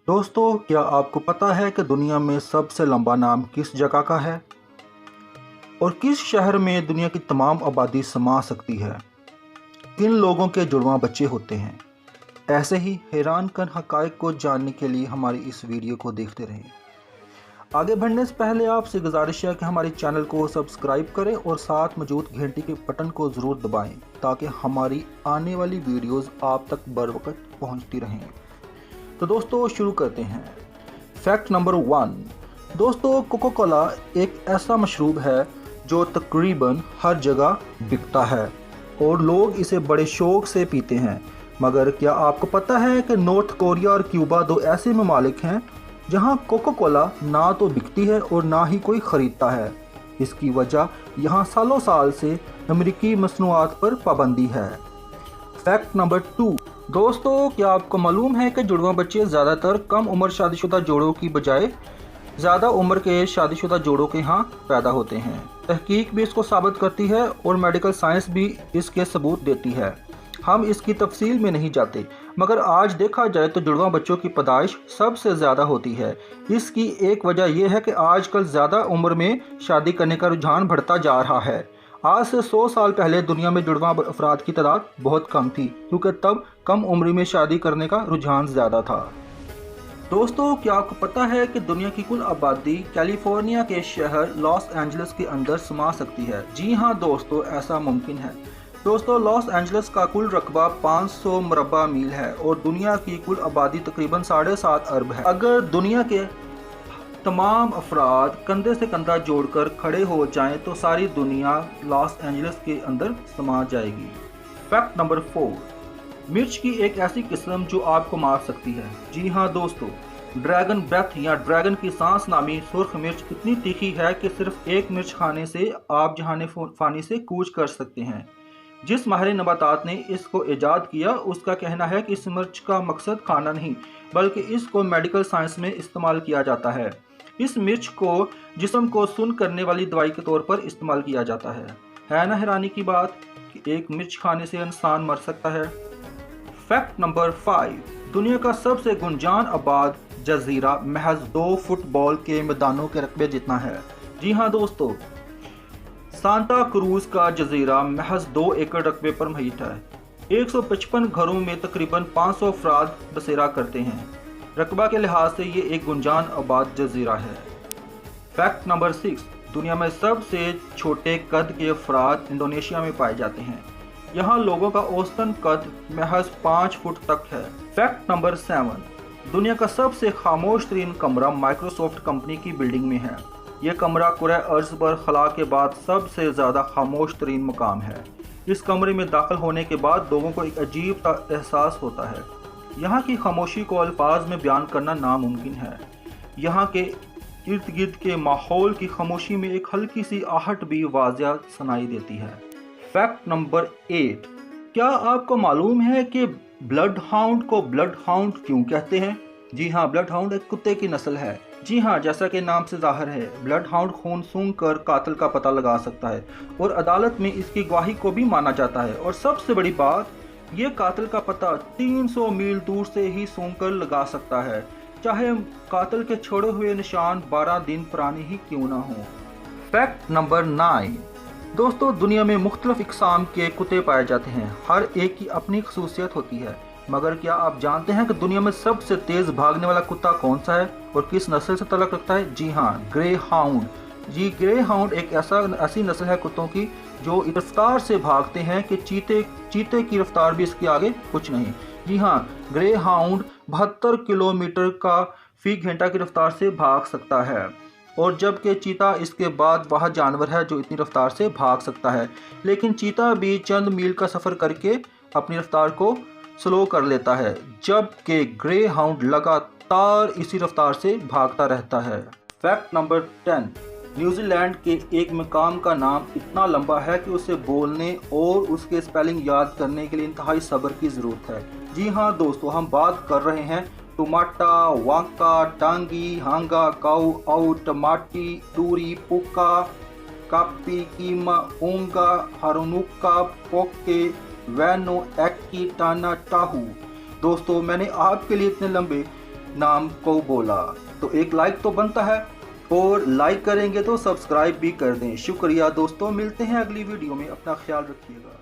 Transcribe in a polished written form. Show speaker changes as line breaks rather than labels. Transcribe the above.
दोस्तों, क्या आपको पता है कि दुनिया में सबसे लंबा नाम किस जगह का है और किस शहर में दुनिया की तमाम आबादी समा सकती है? किन लोगों के जुड़वां बच्चे होते हैं? ऐसे ही हैरान कन हक़ाइक़ को जानने के लिए हमारी इस वीडियो को देखते रहें। आगे बढ़ने से पहले आपसे गुजारिश है कि हमारे चैनल को सब्सक्राइब करें और साथ मौजूद घंटी के बटन को ज़रूर दबाएं ताकि हमारी आने वाली वीडियोज़ आप तक बर वक्त पहुँचती रहें। तो दोस्तों शुरू करते हैं। Fact number 1। दोस्तों, कोका कोला एक ऐसा मशरूब है जो तकरीबन हर जगह बिकता है और लोग इसे बड़े शौक़ से पीते हैं। मगर क्या आपको पता है कि नॉर्थ कोरिया और क्यूबा दो ऐसे ममालिक हैं जहां कोका कोला ना तो बिकती है और ना ही कोई ख़रीदता है। इसकी वजह यहाँ सालों साल से अमेरिकी मसनूआत पर पाबंदी है। Fact number 2। दोस्तों, क्या आपको मालूम है कि जुड़वां बच्चे ज़्यादातर कम उम्र शादीशुदा जोड़ों की बजाय ज़्यादा उम्र के शादीशुदा जोड़ों के यहाँ पैदा होते हैं। तहकीक भी इसको साबित करती है और मेडिकल साइंस भी इसके सबूत देती है। हम इसकी तफसील में नहीं जाते, मगर आज देखा जाए तो जुड़वां बच्चों की पैदाइश सबसे ज़्यादा होती है। इसकी एक वजह यह है कि आजकल ज़्यादा उम्र में शादी करने का रुझान बढ़ता जा रहा है। आज से 100 साल पहले दुनिया में जुड़वां अफराद की तादाद बहुत कम थी, क्योंकि तब कम उम्र में शादी करने का रुझान ज़्यादा था। दोस्तों, क्या आपको पता है कि दुनिया की कुल आबादी कैलिफोर्निया के शहर लॉस एंजलिस के अंदर समा सकती है? जी हाँ दोस्तों, ऐसा मुमकिन है। दोस्तों, लॉस एंजलिस का कुल रकबा 500 मुरबा मील है और दुनिया की कुल आबादी तकरीबन 7.5 अरब है। अगर दुनिया के तमाम अफराद कंधे से कंधा जोड़कर खड़े हो जाएं तो सारी दुनिया लॉस एंजलिस के अंदर समा जाएगी। Fact number 4। मिर्च की एक ऐसी किस्म जो आपको मार सकती है। जी हाँ दोस्तों, ड्रैगन ब्रेथ या ड्रैगन की सांस नामी सुर्ख मिर्च इतनी तीखी है कि सिर्फ एक मिर्च खाने से आप जहाने फानी से कूच कर सकते हैं। जिस माहिर नबातात ने इसको ईजाद किया उसका कहना है कि इस मिर्च का मकसद खाना नहीं बल्कि इसको मेडिकल साइंस में इस्तेमाल किया जाता है। इस मिर्च को जिस्म को सुन्न करने वाली दवाई के तौर पर इस्तेमाल किया जाता है ना हैरानी की बात कि एक मिर्च खाने से इंसान मर सकता है। Fact number 5। दुनिया का सबसे गुंजान आबाद जजीरा महज 2 फुटबॉल के मैदानों के रकबे जितना है। जी हाँ दोस्तों, सांता क्रूज का जजीरा महज 2 एकड़ रकबे पर मुहित है। 155 घरों में तकरीबन 500 अफराद बसेरा करते हैं। रकबा के लिहाज से ये एक गुंजान आबाद जजीरा है। Fact number 6। दुनिया में सबसे छोटे कद के अफराद इंडोनेशिया में पाए जाते हैं। यहाँ लोगों का औसतन कद महज 5 फुट तक है। Fact number 7। दुनिया का सबसे खामोश तरीन कमरा माइक्रोसॉफ्ट कंपनी की बिल्डिंग में है। यह कमरा कुरे अर्ज पर खला के बाद सबसे ज़्यादा खामोश तरीन मकाम है। इस कमरे में दाखिल होने के बाद लोगों को एक अजीब एहसास होता है। यहाँ की खामोशी को अल्फाज में बयान करना नामुमकिन है। यहाँ के इर्द गिर्द के माहौल की खामोशी में एक हल्की सी आहट भी वाज़िया सुनाई देती है। Fact number 8। क्या आपको मालूम है कि ब्लड हाउंड को ब्लड हाउंड क्यों कहते हैं? जी हाँ, ब्लड हाउंड एक कुत्ते की नस्ल है। जी हाँ, जैसा कि नाम से जाहिर है, ब्लड हाउंड खून सूंघ कर कातिल का पता लगा सकता है और अदालत में इसकी गवाही को भी माना जाता है। और सबसे बड़ी बात, ये कातिल का पता 300 मील दूर से ही सूंघ कर लगा सकता है, चाहे कातिल के छोड़े हुए निशान 12 दिन पुराने ही क्यों ना हो। Fact number 9। दोस्तों, दुनिया में मुख्तलिफ इकसाम के कुत्ते पाए जाते हैं। हर एक की अपनी खसूसियत होती है, मगर क्या आप जानते हैं कि दुनिया में सबसे तेज़ भागने वाला कुत्ता कौन सा है और किस नस्ल से तल्लुक़ रखता है? जी हाँ, ग्रे हाउंड। जी, ग्रे हाउंड एक ऐसी नस्ल है कुत्तों की जो रफ्तार से भागते हैं कि चीते की रफ्तार भी इसके आगे कुछ नहीं। जी हाँ, ग्रे हाउंड 72 किलोमीटर का फी घंटा की रफ्तार से भाग सकता है और जबकि चीता इसके बाद वह जानवर है जो इतनी रफ्तार से भाग सकता है। लेकिन चीता भी चंद मील का सफ़र करके अपनी रफ्तार को स्लो कर लेता है, जबकि ग्रे हाउंड लगातार इसी रफ्तार से भागता रहता है। Fact number 10। न्यूजीलैंड के एक मकाम का नाम इतना लंबा है कि उसे बोलने और उसके स्पेलिंग याद करने के लिए इंतहाई सब्र की ज़रूरत है। जी हाँ दोस्तों, हम बात कर रहे हैं टोमाटा, वांका, टांगी, हांगा, काऊ, आउ, टमाटी, टूरी, पुका, कापी, कीमा, ओंगा, हारुनुका, पोके, वैनो, एक्की, टाना, टाहू। दोस्तों, मैंने आपके लिए इतने लंबे नाम को बोला तो एक लाइक तो बनता है, और लाइक करेंगे तो सब्सक्राइब भी कर दें। शुक्रिया दोस्तों, मिलते हैं अगली वीडियो में, अपना ख्याल रखिएगा।